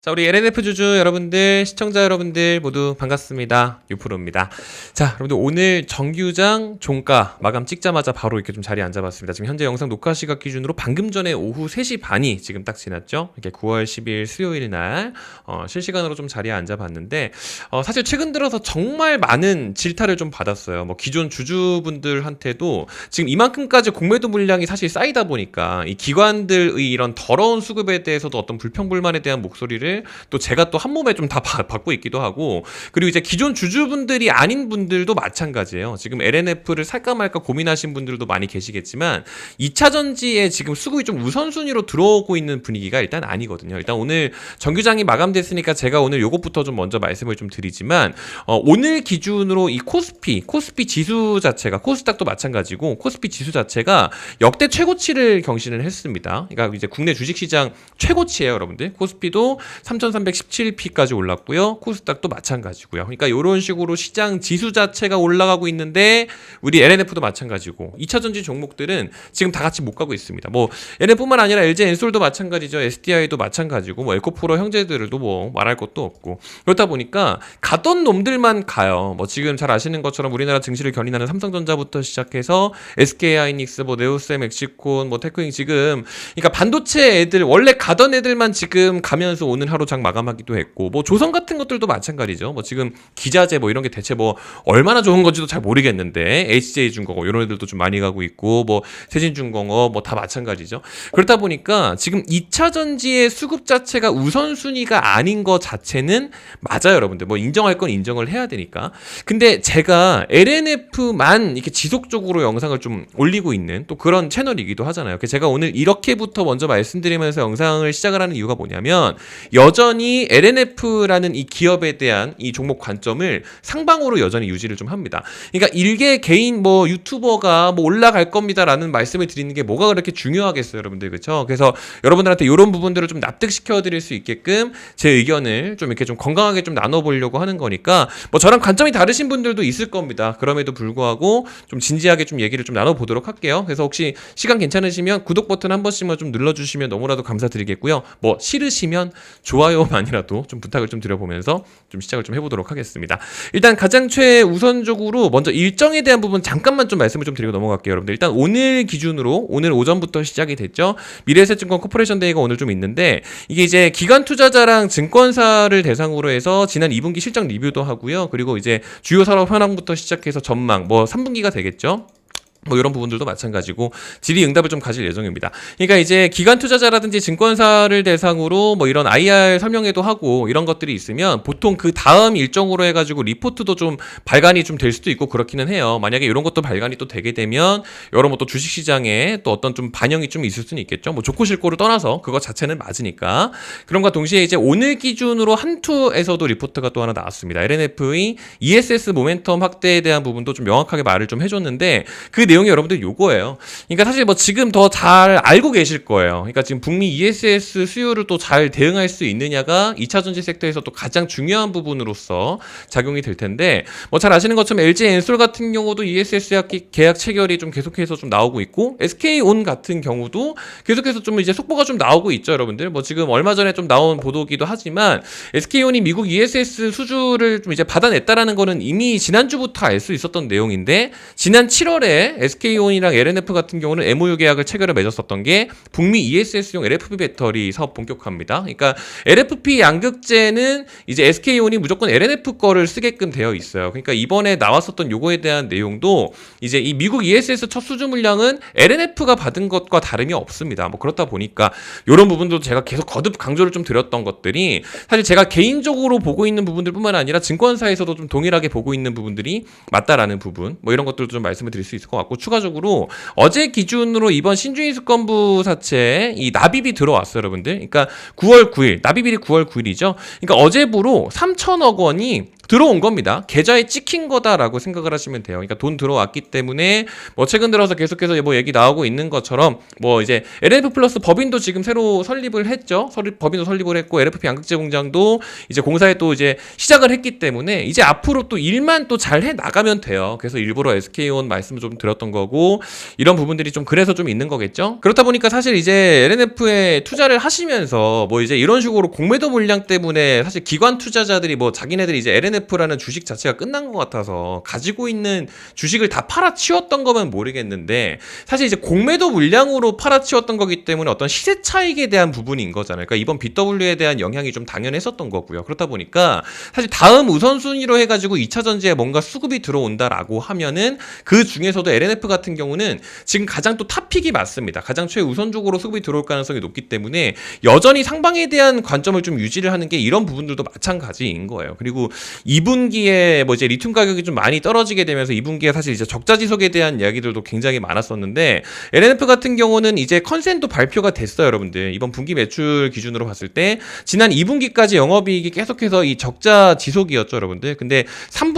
자, 우리 LNF 주주 여러분들, 시청자 여러분들 모두 반갑습니다. 유프로입니다. 자, 여러분들 오늘 정규장 종가 마감 찍자마자 바로 이렇게 좀 자리에 앉아봤습니다. 지금 현재 영상 녹화 시각 기준으로 방금 전에 오후 3시 반이 지금 딱 지났죠. 이렇게 9월 10일 수요일 날 실시간으로 좀 자리에 앉아봤는데 사실 최근 들어서 정말 많은 질타를 좀 받았어요. 뭐 기존 주주분들한테도 지금 이만큼까지 공매도 물량이 사실 쌓이다 보니까 이 기관들의 이런 더러운 수급에 대해서도 어떤 불평불만에 대한 목소리를 또 제가 또 한 몸에 좀 다 받고 있기도 하고, 그리고 이제 기존 주주분들이 아닌 분들도 마찬가지예요. 지금 LNF를 살까 말까 고민하신 분들도 많이 계시겠지만 2차 전지에 지금 수급이 좀 우선순위로 들어오고 있는 분위기가 일단 아니거든요. 일단 오늘 정규장이 마감됐으니까 제가 오늘 요것부터 좀 먼저 말씀을 좀 드리지만 오늘 기준으로 이 코스피 지수 자체가, 코스닥도 마찬가지고 코스피 지수 자체가 역대 최고치를 경신을 했습니다. 그러니까 이제 국내 주식시장 최고치예요, 여러분들. 코스피도 3,317P까지 올랐고요. 코스닥도 마찬가지고요. 그러니까 이런 식으로 시장 지수 자체가 올라가고 있는데 우리 LNF도 마찬가지고 2차 전지 종목들은 지금 다 같이 못 가고 있습니다. 뭐 LNF뿐만 아니라 LG 엔솔도 마찬가지죠. SDI도 마찬가지고 뭐 에코프로 형제들도 뭐 말할 것도 없고, 그렇다 보니까 가던 놈들만 가요. 뭐 지금 잘 아시는 것처럼 우리나라 증시를 견인하는 삼성전자부터 시작해서 SK하이닉스, 뭐 네오셈, 엑시콘, 뭐 테크잉, 지금 그러니까 반도체 애들 원래 가던 애들만 지금 가면서 오늘 하루 장 마감하기도 했고, 뭐 조선 같은 것들도 마찬가지죠. 뭐 지금 기자재 뭐 이런 게 대체 뭐 얼마나 좋은 건지도 잘 모르겠는데 HJ중공업 이런 애들도 좀 많이 가고 있고, 뭐 세진중공업 뭐 다 마찬가지죠. 그렇다 보니까 지금 2차 전지의 수급 자체가 우선순위가 아닌 것 자체는 맞아요, 여러분들. 뭐 인정할 건 인정을 해야 되니까. 근데 제가 LNF만 이렇게 지속적으로 영상을 좀 올리고 있는 또 그런 채널이기도 하잖아요. 제가 오늘 이렇게부터 먼저 말씀드리면서 영상을 시작을 하는 이유가 뭐냐면, 여전히 LNF라는 이 기업에 대한 이 종목 관점을 상방으로 여전히 유지를 좀 합니다. 그러니까 일개 개인 뭐 유튜버가 뭐 올라갈 겁니다라는 말씀을 드리는 게 뭐가 그렇게 중요하겠어요, 여러분들. 그렇죠? 그래서 여러분들한테 이런 부분들을 좀 납득시켜 드릴 수 있게끔 제 의견을 좀 이렇게 좀 건강하게 좀 나눠보려고 하는 거니까, 뭐 저랑 관점이 다르신 분들도 있을 겁니다. 그럼에도 불구하고 좀 진지하게 좀 얘기를 좀 나눠보도록 할게요. 그래서 혹시 시간 괜찮으시면 구독 버튼 한 번씩만 좀 눌러주시면 너무나도 감사드리겠고요. 뭐 싫으시면 좋아요만이라도 좀 부탁을 좀 드려보면서 좀 시작을 좀 해보도록 하겠습니다. 일단 가장 최우선적으로 먼저 일정에 대한 부분 잠깐만 좀 말씀을 좀 드리고 넘어갈게요, 여러분들. 일단 오늘 기준으로 오늘 오전부터 시작이 됐죠. 미래에셋증권 코퍼레이션 데이가 오늘 좀 있는데, 이게 이제 기관 투자자랑 증권사를 대상으로 해서 지난 2분기 실적 리뷰도 하고요. 그리고 이제 주요 산업 현황부터 시작해서 전망, 뭐 3분기가 되겠죠. 뭐 이런 부분들도 마찬가지고 질의응답을 좀 가질 예정입니다. 그러니까 이제 기관 투자자라든지 증권사를 대상으로 뭐 이런 IR 설명회도 하고 이런 것들이 있으면 보통 그 다음 일정으로 해가지고 리포트도 좀 발간이 좀 될 수도 있고 그렇기는 해요. 만약에 이런 것도 발간이 또 되게 되면 여러 뭐 또 주식시장에 또 어떤 좀 반영이 좀 있을 수는 있겠죠. 뭐 좋고 싫고를 떠나서 그거 자체는 맞으니까. 그런가 동시에 이제 오늘 기준으로 한투에서도 리포트가 또 하나 나왔습니다. LNF의 ESS 모멘텀 확대에 대한 부분도 좀 명확하게 말을 좀 해줬는데, 그 내용이 여러분들 요거예요. 그러니까 사실 뭐 지금 더 잘 알고 계실 거예요. 그러니까 지금 북미 ESS 수요를 또 잘 대응할 수 있느냐가 2차 전지 섹터에서 또 가장 중요한 부분으로서 작용이 될 텐데, 뭐 잘 아시는 것처럼 LG 엔솔 같은 경우도 ESS 계약 체결이 좀 계속해서 좀 나오고 있고, SK온 같은 경우도 계속해서 좀 이제 속보가 좀 나오고 있죠, 여러분들. 뭐 지금 얼마 전에 좀 나온 보도기도 하지만 SK온이 미국 ESS 수주를 좀 이제 받아냈다라는 거는 이미 지난주부터 알 수 있었던 내용인데, 지난 7월에 SK온이랑 LNF 같은 경우는 MOU 계약을 체결을 맺었었던 게 북미 ESS용 LFP 배터리 사업 본격화입니다. 그러니까 LFP 양극재는 이제 SK온이 무조건 LNF 거를 쓰게끔 되어 있어요. 그러니까 이번에 나왔었던 요거에 대한 내용도 이제 이 미국 ESS 첫 수주 물량은 LNF가 받은 것과 다름이 없습니다. 뭐 그렇다 보니까 이런 부분도 제가 계속 거듭 강조를 좀 드렸던 것들이, 사실 제가 개인적으로 보고 있는 부분들뿐만 아니라 증권사에서도 좀 동일하게 보고 있는 부분들이 맞다라는 부분, 뭐 이런 것들도 좀 말씀을 드릴 수 있을 것 같고, 추가적으로 어제 기준으로 이번 신주인 수권부 사채에 이 납입이 들어왔어요, 여러분들. 그러니까 9월 9일, 납입일이 9월 9일이죠. 그러니까 어제부로 3천억 원이 들어온 겁니다. 계좌에 찍힌 거다라고 생각을 하시면 돼요. 그러니까 돈 들어왔기 때문에 뭐 최근 들어서 계속해서 뭐 얘기 나오고 있는 것처럼 뭐 이제 LF 플러스 법인도 지금 새로 설립을 했죠. 법인도 설립을 했고 LFP 양극재 공장도 이제 공사에 또 이제 시작을 했기 때문에 이제 앞으로 또 일만 또 잘 해 나가면 돼요. 그래서 일부러 SK온 말씀을 좀 드렸던 거고 이런 부분들이 좀 그래서 좀 있는 거겠죠. 그렇다 보니까 사실 이제 LNF에 투자를 하시면서 뭐 이제 이런 식으로 공매도 물량 때문에 사실 기관 투자자들이 뭐 자기네들이 이제 LNF라는 주식 자체가 끝난 것 같아서 가지고 있는 주식을 다 팔아치웠던 거면 모르겠는데 사실 이제 공매도 물량으로 팔아치웠던 거기 때문에 어떤 시세 차익에 대한 부분인 거잖아요. 그러니까 이번 BW에 대한 영향이 좀 당연했었던 거고요. 그렇다 보니까 사실 다음 우선순위로 해가지고 2차 전지에 뭔가 수급이 들어온다라고 하면은 그 중에서도 LNF 같은 경우는 지금 가장 또 탑픽이 맞습니다. 가장 최우선적으로 수급이 들어올 가능성이 높기 때문에 여전히 상방에 대한 관점을 좀 유지를 하는 게 이런 부분들도 마찬가지인 거예요. 그리고 2분기에 뭐 이제 리튬 가격이 좀 많이 떨어지게 되면서 2분기에 사실 이제 적자 지속에 대한 이야기들도 굉장히 많았었는데 LNF 같은 경우는 이제 컨센도 발표가 됐어요, 여러분들. 이번 분기 매출 기준으로 봤을 때 지난 2분기까지 영업이익이 계속해서 이 적자 지속이었죠, 여러분들. 근데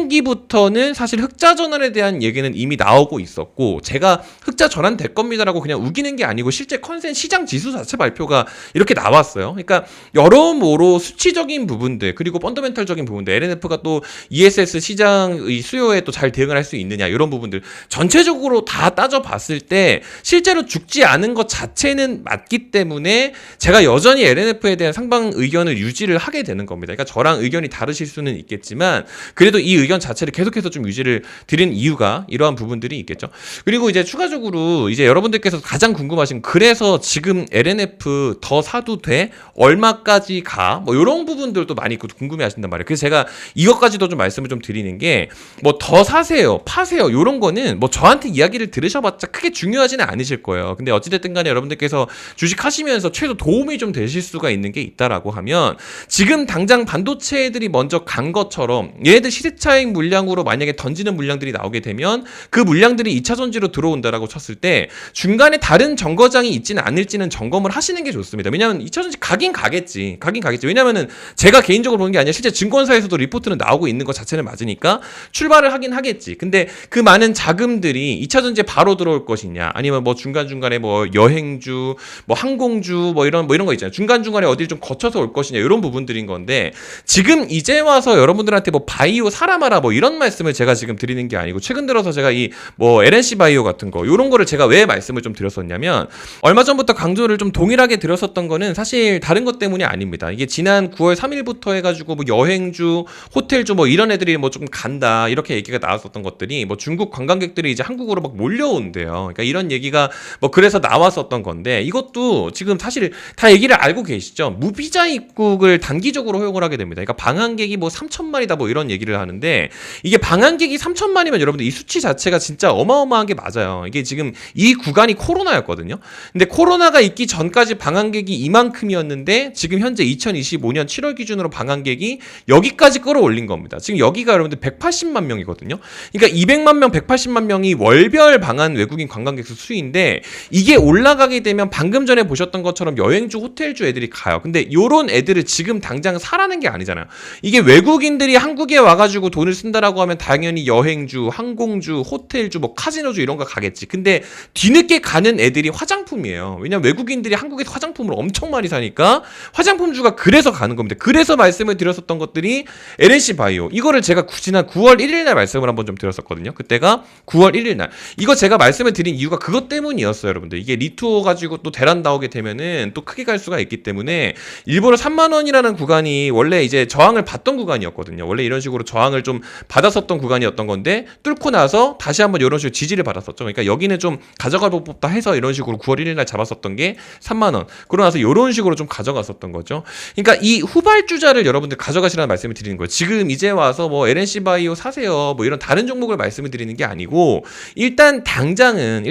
3분기부터는 사실 흑자 전환에 대한 얘기는 이미 나오고 있었고 제가 흑자 전환될 겁니다라고 그냥 우기는 게 아니고 실제 컨센 시장 지수 자체 발표가 이렇게 나왔어요. 그러니까 여러모로 수치적인 부분들 그리고 펀더멘털적인 부분들 LNF가 또 ESS 시장의 수요에 또 잘 대응을 할 수 있느냐 이런 부분들 전체적으로 다 따져봤을 때 실제로 죽지 않은 것 자체는 맞기 때문에 제가 여전히 LNF에 대한 상방 의견을 유지를 하게 되는 겁니다. 그러니까 저랑 의견이 다르실 수는 있겠지만 그래도 이 의견 자체를 계속해서 좀 유지를 드린 이유가 이러한 부분들이 있겠죠. 그리고 이제 추가적으로 이제 여러분들께서 가장 궁금하신 그래서 지금 LNF 더 사도 돼? 얼마까지 가? 뭐 이런 부분들도 많이 궁금해 하신단 말이에요. 그래서 제가 이것까지도 좀 말씀을 좀 드리는 게 뭐 더 사세요, 파세요 이런 거는 뭐 저한테 이야기를 들으셔봤자 크게 중요하지는 않으실 거예요. 근데 어찌됐든 간에 여러분들께서 주식 하시면서 최소 도움이 좀 되실 수가 있는 게 있다라고 하면 지금 당장 반도체들이 먼저 간 것처럼 얘네들 시세차익 물량으로 만약에 던지는 물량들이 나오게 되면 그 물량들이 2차 전지로 들어온다라고 쳤을 때 중간에 다른 정거장이 있지는 않을지는 점검을 하시는 게 좋습니다. 왜냐하면 2차 전지 가긴 가겠지. 왜냐하면은 제가 개인적으로 보는 게 아니라 실제 증권사에서도 리포트는 나오고 있는 것 자체는 맞으니까 출발을 하긴 하겠지. 근데 그 많은 자금들이 2차 전지에 바로 들어올 것이냐 아니면 뭐 중간중간에 뭐 여행주 뭐 항공주 뭐 이런 거 있잖아요. 중간중간에 어딜 좀 거쳐서 올 것이냐 이런 부분들인 건데 지금 이제 와서 여러분들한테 뭐 바이오 사라 마라 뭐 이런 말씀을 제가 지금 드리는 게 아니고 최근 들어서 제가 이 뭐 LNC 바이오 같은 거 이런 거를 제가 왜 말씀을 좀 드렸었냐면 얼마 전부터 강조를 좀 동일하게 드렸었던 거는 사실 다른 것 때문이 아닙니다. 이게 지난 9월 3일부터 해가지고 뭐 여행주, 호텔주 뭐 이런 애들이 뭐 좀 간다 이렇게 얘기가 나왔었던 것들이 뭐 중국 관광객들이 이제 한국으로 막 몰려온대요. 그러니까 이런 얘기가 뭐 그래서 나왔었던 건데 이것도 지금 사실 다 얘기를 알고 계시죠. 무비자 입국을 단기적으로 허용을 하게 됩니다. 그러니까 방한객이 뭐 3천만이다 뭐 이런 얘기를 하는데 이게 방한객이 3천만이면 여러분들 이 수치 자체가 진짜 어마어마한 게 맞아요. 이게 지금 이 구간이 코로나였거든요. 근데 코로나가 있기 전까지 방한객이 이만큼이었는데 지금 현재 2025년 7월 기준으로 방한객이 여기까지 끌어올린 겁니다. 지금 여기가 여러분들 180만 명이거든요. 그러니까 200만 명, 180만 명이 월별 방한 외국인 관광객 수인데 이게 올라가게 되면 방금 전에 보셨던 것처럼 여행주, 호텔주 애들이 가요. 근데 요런 애들을 지금 당장 사라는 게 아니잖아요. 이게 외국인들이 한국에 와가지고 돈을 쓴다라고 하면 당연히 여행주, 항공주, 호텔주, 뭐 카지노주 이런 거 가겠지. 근데 뒤늦게 가는 애들이 화장품이에요. 왜냐면 외국인들이 한국에서 화장품을 엄청 많이 사니까 화장품주가 그래서 가는 겁니다. 그래서 말씀을 드렸었던 것들이 LNC 바이오 이거를 제가 지난 9월 1일 날 말씀을 한번 좀 드렸었거든요. 그때가 9월 1일 날 이거 제가 말씀을 드린 이유가 그것 때문이었어요, 여러분들. 이게 리투어 가지고 또 대란 나오게 되면은 또 크게 갈 수가 있기 때문에 일본은 3만 원이라는 구간이 원래 이제 저항을 받던 구간이었거든요. 원래 이런 식으로 저항을 좀 받았었던 구간이었던 건데 뚫고 나서 다시 한번 이런 식으로 지지를 받았었죠. 그러니까 여기는 좀 가져갈 법다 해서 이런 식으로 9월 1일 날 잡았었던 게 3만 원. 그러고 나서 이런 식으로 좀 가져갔었던 거죠. 그러니까 이 후발주자를 여러분들 가져가시라는 말씀을 드리는 거예요. 지금 이제 와서 뭐 LNC 바이오 사세요. 뭐 이런 다른 종목을 말씀을 드리는 게 아니고 일단 당장은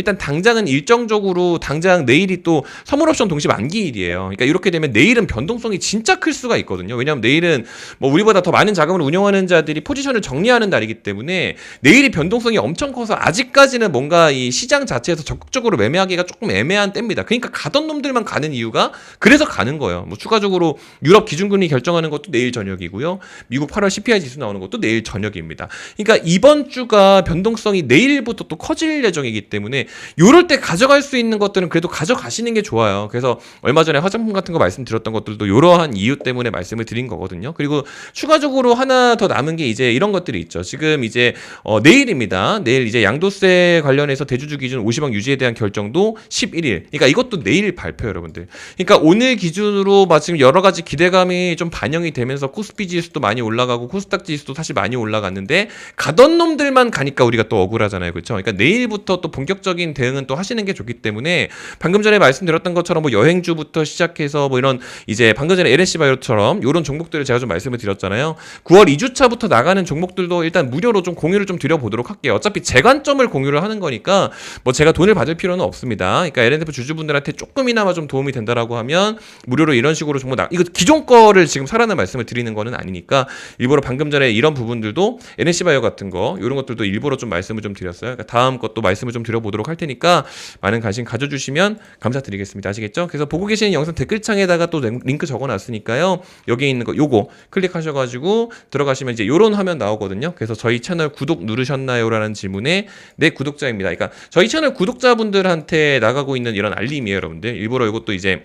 일정적으로 당장 내일이 또 선물옵션 동시 만기일이에요. 그러니까 이렇게 되면 내일은 변동성이 진짜 클 수가 있거든요. 왜냐하면 내일은 뭐 우리보다 더 많은 자금을 운용하는 자들이 포지션을 정리하는 날이기 때문에 내일이 변동성이 엄청 커서 아직까지는 뭔가 이 시장 자체에서 적극적으로 매매하기가 조금 애매한 때입니다. 그러니까 가던 놈들만 가는 이유가 그래서 가는 거예요. 뭐 추가적으로 유럽 기준금리 결정하는 것도 내일 저녁이고요. 미국 8월 8월 CPI 지수 나오는 것도 내일 저녁입니다. 그러니까 이번 주가 변동성이 내일부터 또 커질 예정이기 때문에 요럴 때 가져갈 수 있는 것들은 그래도 가져가시는 게 좋아요. 그래서 얼마 전에 화장품 같은 거 말씀드렸던 것들도 이러한 이유 때문에 말씀을 드린 거거든요. 그리고 추가적으로 하나 더 남은 게 이제 이런 것들이 있죠. 지금 이제 내일입니다. 내일 이제 양도세 관련해서 대주주 기준 50억 유지에 대한 결정도 11일. 그러니까 이것도 내일 발표 여러분들. 그러니까 오늘 기준으로 지금 여러 가지 기대감이 좀 반영이 되면서 코스피 지수도 많이 올라가고 코스닥 지수도 사실 많이 올라갔는데 가던 놈들만 가니까 우리가 또 억울하잖아요. 그렇죠? 그러니까 내일부터 또 본격적인 대응은 또 하시는 게 좋기 때문에 방금 전에 말씀드렸던 것처럼 뭐 여행주부터 시작해서 뭐 이런 이제 방금 전에 LSC 바이오처럼 이런 종목들을 제가 좀 말씀을 드렸잖아요. 9월 2주차부터 나가는 종목들도 일단 무료로 좀 공유를 좀 드려보도록 할게요. 어차피 제 관점을 공유를 하는 거니까 뭐 제가 돈을 받을 필요는 없습니다. 그러니까 LNF 주주분들한테 조금이나마 좀 도움이 된다라고 하면 무료로 이런 식으로 정보 이거 기존 거를 지금 사라는 말씀을 드리는 거는 아니니까 일부러 방금 전에 이런 부분들도 NSC 바이오 같은 거 이런 것들도 일부러 좀 말씀을 좀 드렸어요. 그러니까 다음 것도 말씀을 좀 드려보도록 할 테니까 많은 관심 가져주시면 감사드리겠습니다. 아시겠죠? 그래서 보고 계시는 영상 댓글창에다가 또 링크 적어놨으니까요. 여기 있는 거 요거 클릭하셔가지고 들어가시면 이제 요런 화면 나오거든요. 그래서 저희 채널 구독 누르셨나요? 라는 질문에 네 구독자입니다. 그러니까 저희 채널 구독자분들한테 나가고 있는 이런 알림이에요, 여러분들. 일부러 이것도 이제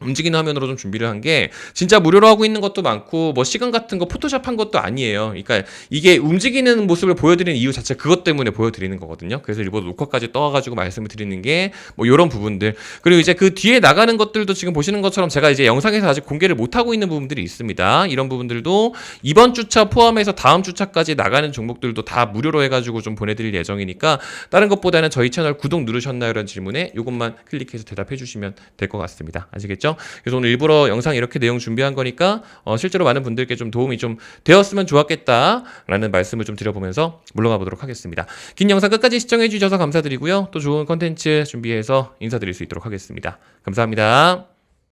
움직이는 화면으로 좀 준비를 한 게 진짜 무료로 하고 있는 것도 많고 뭐 시간 같은 거 포토샵 한 것도 아니에요. 그러니까 이게 움직이는 모습을 보여드리는 이유 자체 그것 때문에 보여드리는 거거든요. 그래서 일부러 녹화까지 떠가지고 말씀을 드리는 게 뭐 이런 부분들 그리고 이제 그 뒤에 나가는 것들도 지금 보시는 것처럼 제가 이제 영상에서 아직 공개를 못 하고 있는 부분들이 있습니다. 이런 부분들도 이번 주차 포함해서 다음 주차까지 나가는 종목들도 다 무료로 해가지고 좀 보내드릴 예정이니까 다른 것보다는 저희 채널 구독 누르셨나요? 라는 질문에 이것만 클릭해서 대답해 주시면 될 것 같습니다. 아시겠죠? 그래서 오늘 일부러 영상 이렇게 내용 준비한 거니까 실제로 많은 분들께 좀 도움이 좀 되었으면 좋았겠다라는 말씀을 좀 드려보면서 물러가 보도록 하겠습니다. 긴 영상 끝까지 시청해 주셔서 감사드리고요. 또 좋은 컨텐츠 준비해서 인사드릴 수 있도록 하겠습니다. 감사합니다.